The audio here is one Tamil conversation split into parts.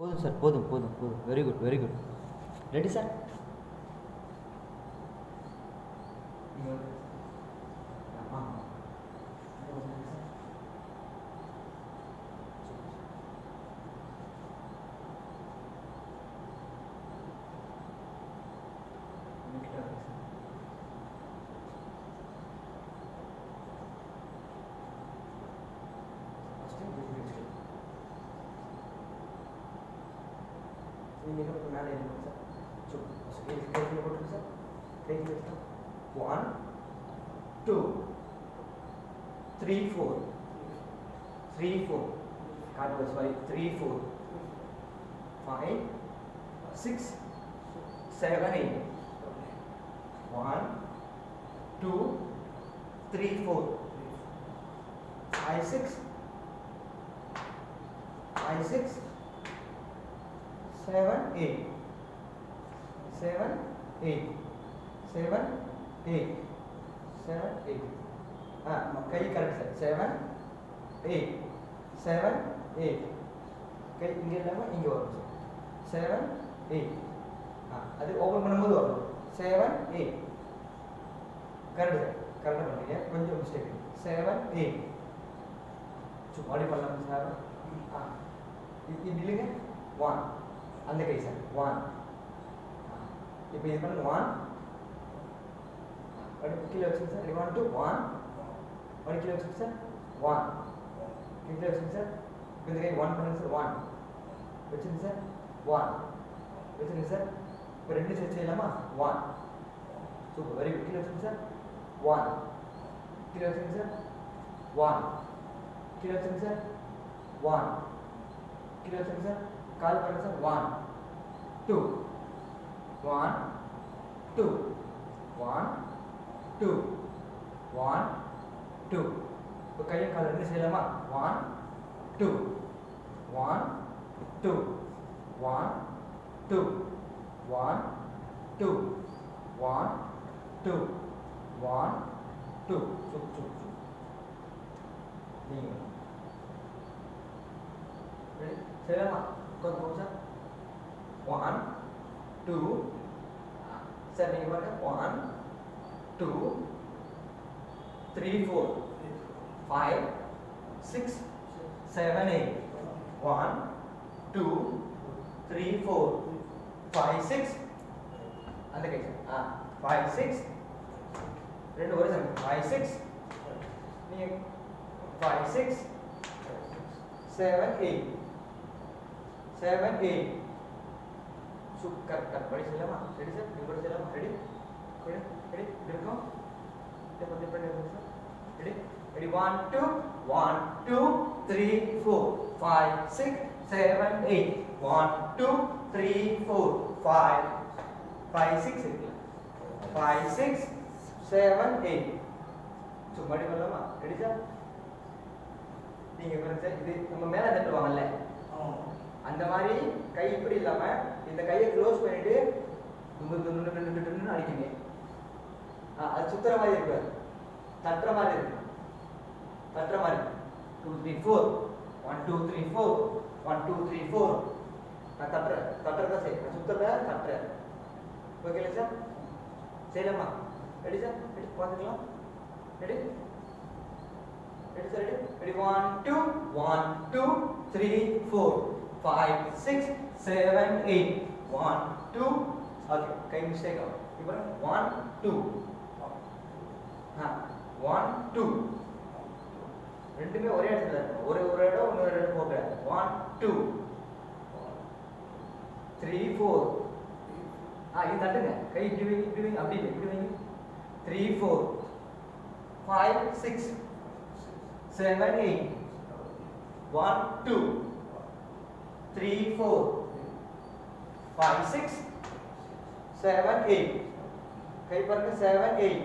போதும் சார், போதும் போதும் போதும். Very good, very good. Ready sir? மேலே இருக்கும் சார். கையில் போட்டுருக்கு சார். கையில் வச்சுக்கலாம். 1 2 3 4 3 4 காட்டு வச்சு மாதிரி 3 4 5 6 7 8 1 2 3 4 5 6 7 8 7 8 7 8 7 8 கை கரெக்ட் சார். 7 8 7 8 கை இங்கே இல்லாமல் இங்கே வரும் சார். 7 8 அது ஓப்பன் பண்ணும்போது வரும். 7 8 கரெக்ட் சார். கரெக்டாக பண்ணுறீங்க. கொஞ்சம் மிஸ்டேக். 7 8 சும்மா பண்ணலாம் சார். இப்படி இல்லைங்க. 1 அந்த கை சார். 1 இப்போ இது பண்ணு. 1 அடுத்து கீழே வச்சுங்க சார். 1 2 1 1 கீழே வச்சுங்க சார். 1 கீழே வச்சுங்க சார். இந்த கை 1 பண்ணுங்க சார். 1 வச்சுங்க சார். 1 வச்சுங்க சார். இப்போ ரெண்டு செட் செய்யலாமா? 1 சூப்பர், வெரி குட். கீழே வச்சுங்க சார். 1 கீழே வச்சுங்க சார். 1 கீழே வச்சுங்க சார். 1 கீழே வச்சுங்க சார். கால் பண்ணுங்க சார். 1 2 1 2 1 2 1 2 இப்போ கையை கால் ரெண்டு செய்யலாமா? 1 2 1 2 1 2 1 2 1 2 1 2 சுப் சுப் சுப். நீங்கள் செய்யலாமா? கொஞ்சம் சார். 1 2 சார் நீங்கள் பாருங்க. 1 2 3 4 5 6 7 8 1 2 3 4 5 6 அந்த கை சார். 5 6 ரெண்டு ஒரு சார். 5 6 நீங்கள் 5 6 7 8 7 8 கட் படி செய்யலாமா? Ready sir? நீங்கள் கூட செய்யலாமா? ரெடி ரெடி ரெடி இருக்கும். இதை பற்றி சார். ரெடி ரெடி 1 2 1 2 3 4 5 6 7 8 1 2 3 4 5 5 6 இருக்குல்ல. 5 6 7 8 சும்மா பண்ணலாமா? Ready sir? நீங்கள் பாருங்க சார். இது நம்ம மேலே தட்டுவாங்கல்ல, அந்த மாதிரி கை இப்படி இல்லாம இந்த கையை க்ளோஸ் பண்ணிட்டு அடிக்குங்க. அது சுத்துற மாதிரி இருக்காது, தட்டுற மாதிரி இருக்கு. தட்டுற மாதிரி 2 3 4 1 2 3 4 1 2 3 4 நான் தட்டுறதா சரி. நான் சுத்துறத தட்டுறேன். ஓகேல சார்? செய்யலாமா? Ready sir? ரெடி பார்த்துக்கலாம். Ready ready sir. Ready ready 1 2 1 2 3 4 5 6 7 8 1 2 okay. கை மிஸ்டேக் ஆகும். இப்போ 1 2 1 2 ரெண்டுமே ஒரே இடத்துல இருக்கு. ஒரு இடம் இன்னொரு இடம் போக. 1 2 3 4 இது தட்டுங்க. கை இப்படி வைங்க, இப்படி வைங்க, அப்படி இப்படி வைங்க. 3 4 5 6 7 8 1 2 3 4 5 6 7 8 கை பாருங்க. 7 8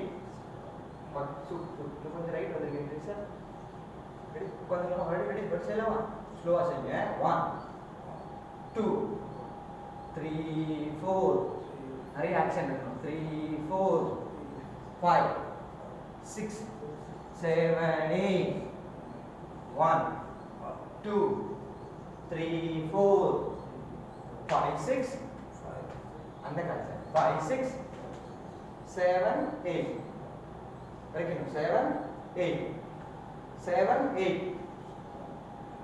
கொஞ்சம் ரைட் வந்துருக்கீங்க சார். ரெடி கொஞ்சம் ரெடி பட் செய்யலாமா? ஸ்லோவாக செய்யுங்க. 1 2 3 4 நிறைய ஆக்ஷன் இருக்கணும். 3 4 5 6 7 8 1 2 3 4 5 6 அந்த கால் சார் 5 6 7 8 வரைக்கும் 7 8 7 8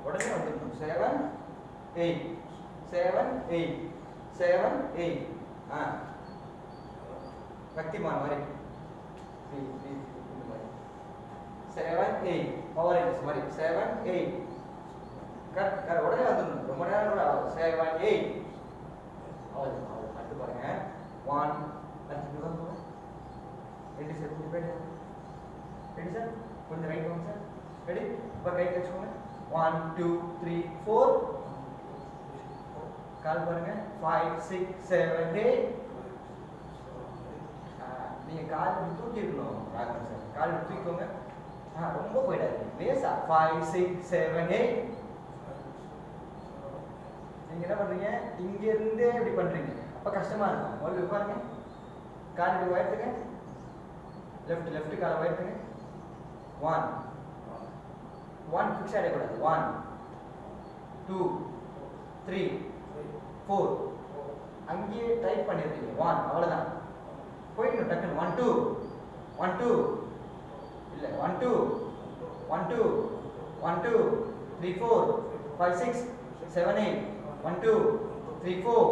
உடனே வந்துடணும் 7 8 7 8 7 8 சக்திமான் மாதிரி 7 8 பவர் இன்ஸ் மாதிரி 7 8 கரெக்ட் உடனே வந்துடணும் ரொம்ப நேரம் கூட 7 8 அவ்வளோ அடுத்து பாருங்க 1 அடுத்து போங்க ரெடி சார் கொஞ்சம் பேர் ரெடி சார் கொஞ்சம் ரைட் வாங்க சார் ரெடி இப்போ கை வச்சுக்கோங்க 1 2 3 4 கால் பாருங்க 5 6 7 8 நீங்க கால் தூக்கி இருக்கணும் ராகவன் சார் கால் தூக்கிக்கோங்க ரொம்ப போயிடாது லேசா 5 6 7 8 நீங்க என்ன பண்றீங்க இங்க இருந்தே இப்படி பண்றீங்க அப்ப கஷ்டமா இருக்கும் முதல்ல உட்காருங்க கால் இப்படி உயர்த்துங்க லெஃப்ட் காலை உயர்த்துங்க 1 ஃபிக்ஸ் ஆகிடக்கூடாது 1 2 3 4 அங்கேயே டைப் பண்ணிருக்கீங்க 1 அவ்வளவுதான் போயிடணும் டக்குன்னு 1 2 இல்லை 1 2 3 4 5 6 7 8 1 2 3 4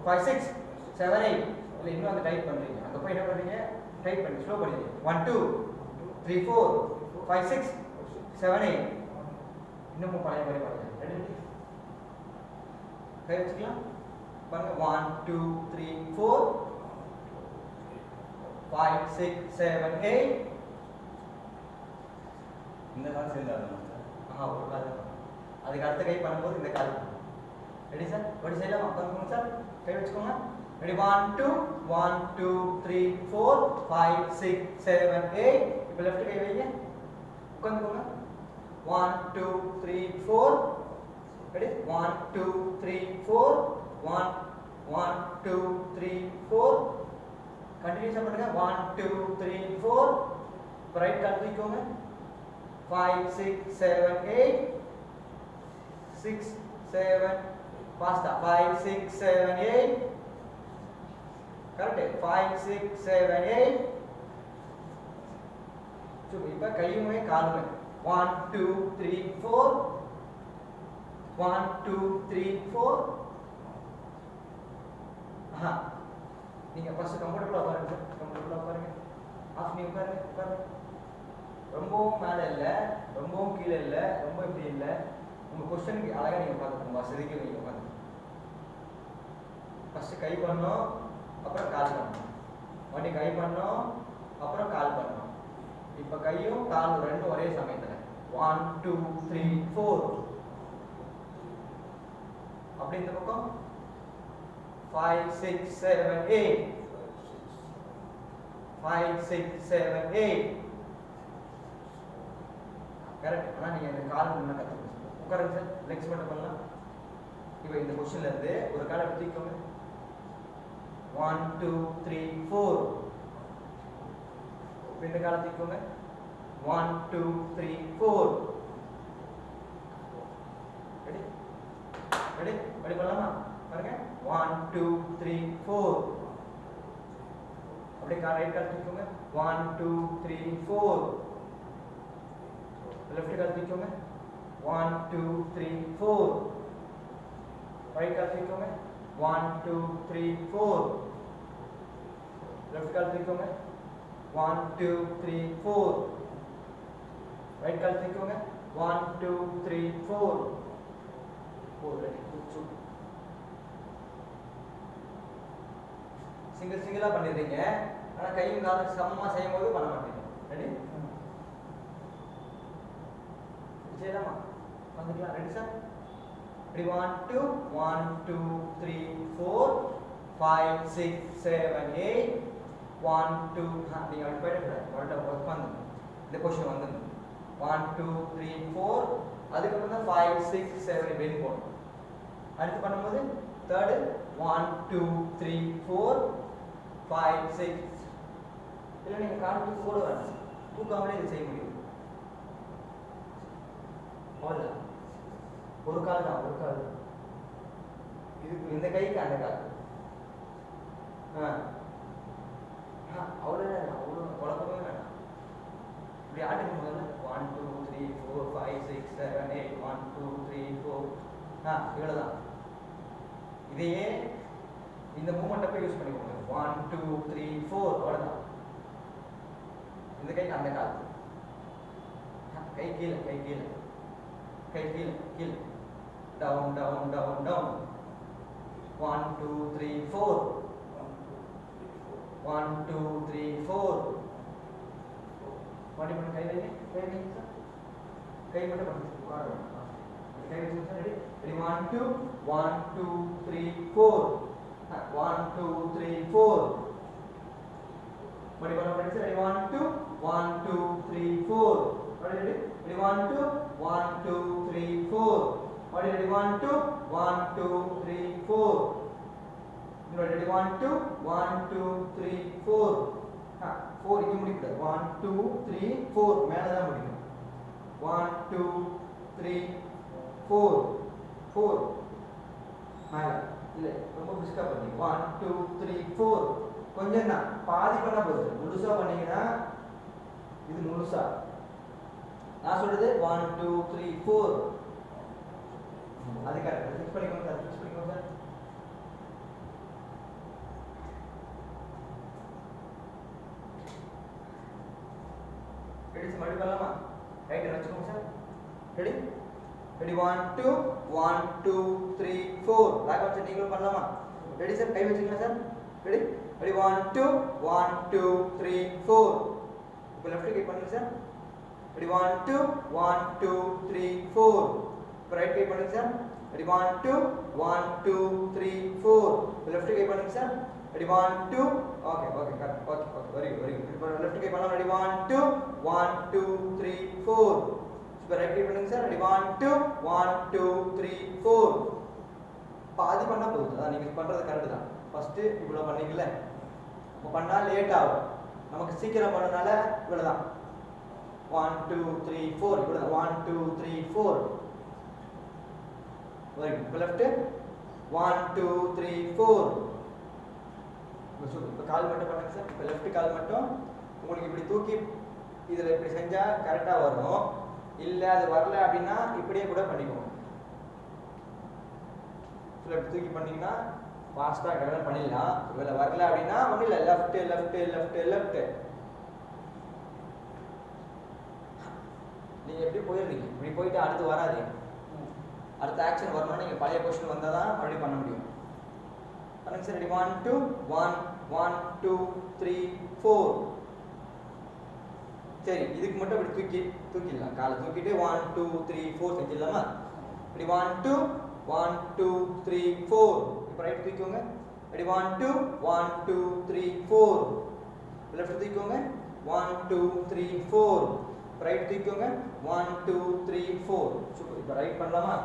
5 6 7 8 இல்லை இன்னும் அந்த டைப் பண்ணுறீங்க அங்கே போய் என்ன பண்ணுறீங்க டைப் பண்ணி ஸ்லோ பண்ணிடுங்க 1 2 3 4 5 6 7 8 இன்னமும் பழைய மாதிரி பாருங்க ரெடி கை வச்சுக்கலாம் பாருங்க 1 2 3 4 5 6 7 8 இந்த கால் சேர்ந்தாங்க ஒரு கால் அதுக்கு அடுத்த கை பண்ணும்போது இந்த கால் ரெடி சார் ரெடி செய்யலாமா பண்ணுங்க சார் கை வச்சுக்கோங்க ரெடி 1 2 1 2 3 4 5 6 7 8 இப்போ லெஃப்ட் கை வைங்க உட்காந்துக்கோங்க 1 2 3 4 ரெடி 1 2 3 4 1 1 2 3 4 कंटिन्यूस பண்ணுங்க 1 2 3 4 ரைட் கால் தூக்கிக்கோங்க 5 6 7 8 6 7 பாஸ்டா 5 6 7 8 கரெக்ட் 5 6 7 8 சோ இப்போ கையுமே காலுமே 1 2 3 4 1 2 3 4 நீங்க ஃபர்ஸ்ட் கம்ஃபர்ட்டபிளா உட்காருங்க கம்ஃபர்ட்டபிளா உட்காருங்க ஆஃப் நீ உட்காருங்க ரொம்பவும் மேலே இல்லை ரொம்பவும் கீழே இல்லை ரொம்ப இப்படி இல்லை உங்கள் கொஸ்டினுக்கு அழகாக நீங்கள் பார்த்துக்கோங்க வசதிக்கு நீங்கள் உட்காந்து ஃபஸ்ட்டு கை பண்ணோம் அப்புறம் கால் பண்ணணும் மறுபடியும் கை பண்ணோம் அப்புறம் கால் பண்ணணும் இப்போ கையும் காலும் ரெண்டும் ஒரே சமயத்தில் 1 2 3 4 அப்படி இந்த பக்கம் 5 6 7 8 5 6 7 8 கரெக்ட் ஆனால் நீங்கள் இந்த கால் முன்ன கற்றுக்கணும் உட்காருங்க சார் லெக்ஸ் மட்டும் பண்ணலாம் இப்போ இந்த கொஸ்டின்ல இருந்து ஒரு காலை எடுத்துக்கோங்க 1 2 3 4 இந்த காலை தூக்கிக்கோங்க 1 2 3 4 ரெடி ரெடி ரெடி பண்ணலாமா பாருங்க 1 2 3 4 அப்படியே ரைட் கால் தூக்கிக்கோங்க 1 2 3 4 लेफ्ट काल तूकोगे 1 2 3 4 राइट काल तूकोगे 1 2 3 4 लेफ्ट काल तूकोगे 1 2 3 4 राइट काल तूकोगे 1 2 3 4 रेडी सिंगल सिंगला பண்ணிடுறீங்க ஆனா கையும் காலும் சமமா செய்யும்போது பண்ண மாட்டீங்க ரெடி செய்யலாமா வந்துக்கலாம் ரெடி சார் ரெடி 1 2 1 2 3 4 5 6 7 8 1 2 நீங்க அப்படி போயிடக்கூடாது உடனே ஒர்க் பண்ணுங்க இந்த கொஸ்டின் வந்துடும் 1 2 3 4 அதுக்கப்புறம் தான் 5 6 7 வெளியே போகணும் அடுத்து பண்ணும்போது தேர்டு 1 2 3 4 5 6 இல்லை நீங்கள் கால் தூக்கு கூட வேணும் தூக்காமலே இது செய்ய முடியும் அவ்வளோதான் ஒரு கால் தான் ஒரு கால் இதுக்கு இந்த கைக்கு அந்த கால். அவ்வளோ குழப்பமே வேணாம். இப்படி ஆட்டுக்கு முதல்ல 1 2 3 4 5 6 7 8 1 2 3 4 இவ்வளோதான். இதையே இந்த மூமெண்ட்டை போய் யூஸ் பண்ணிக்கோங்க. 1 2 3 4 அவ்வளோதான். இந்த கைக்கு அந்த கால். கை கீழே கை கீழே கை கீழே கீழே டவுன் டவுன் டவுன் டவுன் 1 2 3 4 1 2 3 4 மட்டும் கை வைங்க கை வைங்க சார். கை மட்டும் பண்ணுங்க. கை வச்சு சார். ரெடி ரெடி 1 2 1 2 3 4 1 2 3 4 மறுபடியும் பண்ண sir. Ready 1 2 1 2 3 4 ready ready 1 2 1 2 3 4 ready 1 2 1 2 3 4 ready 1 2 1 2 3 4 4 இங்க முடிக்குது. 1 2 3 4 மேல தான் முடிக்கும். 1 2 3 4 4 மேல இல்ல ரொம்ப பிஸ்கா பண்ணி 1 2 3 4 கொஞ்சம் தான் பாதி பண்ணா போதும். முழுசா பண்ணீங்கன்னா இது முழுசா. நான் சொல்றது 1 2 3 4 அது கரெக்ட். ஃபிக்ஸ் பண்ணிக்கோங்க சார். ஃபிக்ஸ் பண்ணிக்கோங்க சார். Ready sir. மறுபடியும் பண்ணலாமா? ரைட் வச்சுக்கோங்க sir. Ready ready 1 2 1 2 3 4 Raghavan sir நீங்களும் பண்ணலாமா? Ready sir. கை வச்சுக்கோங்க சார். ரெடி ரெடி 1 2 1 2 3 4 இப்போ லெஃப்ட் கை பண்ணுங்க சார். ready 1 2 1 2 3 4 இப்போ ரைட் கை பண்ணுங்க சார். ready 1 2 1 2 3 4 இப்போ லெஃப்ட் கை பண்ணுங்க sir. ready 1 2 okay okay correct okay okay very very good. இப்போ லெஃப்ட் கை பண்ணலாம். ready 1 2 1 2 3 4 இப்போ ரைட் கை பண்ணுங்க சார். ready 1 2 1 2 3 4 பாதி பண்ணா போதும். அதான் நீங்க பண்றது கரெக்ட் தான். ஃபர்ஸ்ட் இவ்வளவு பண்ணீங்கல, இப்போ பண்ணா லேட் ஆகும். நமக்கு சீக்கிரம் பண்ணனால இவ்வளவுதான். 1 2 3 4 இவ்வளவுதான். 1 2 3 4 வெரி குட். இப்போ லெஃப்ட் 1 2 3 4 இப்போ கால் மட்டும் பண்ணுங்க சார். இப்போ லெஃப்ட் கால் மட்டும் உங்களுக்கு இப்படி தூக்கி இதில் இப்படி செஞ்சா கரெக்டா வரும். இல்ல அது வரல அப்படின்னா இப்படியே கூட பண்ணிக்கோங்க. லெஃப்ட் தூக்கி பண்ணீங்கன்னா ஃபாஸ்டா கரெக்டா பண்ணிடலாம். இதில் வரல அப்படின்னா ஒன்றும் இல்லை. லெஃப்ட் லெஃப்ட் லெஃப்ட் லெஃப்ட் நீங்க எப்படி போயிருந்தீங்க இப்படி போயிட்டு அடுத்து வராது. அடுத்த ஆக்ஷன் வரணும்னா நீங்க பழைய பொசிஷன் வந்தா தான் மறுபடியும் பண்ண முடியும். பண்ணுங்க சார். ரெடி 1 2 1 1 2 3 4 சரி இதுக்கு மட்டும் இப்படி தூக்கிடலாம். காலை தூக்கிட்டு 1 2 3 4 செஞ்சிடலாமா? ரெடி 1 2 1 2 3 4 இப்போ ரைட் தூக்கிக்கோங்க. ரெடி 1 2 1 2 3 4 லெஃப்ட் தூக்கிக்கோங்க. 1 2 3 4 ரைட் தூக்கிக்கோங்க. 1 2 3 4 சூப்பர். இப்போ ரைட் பண்ணலாமா?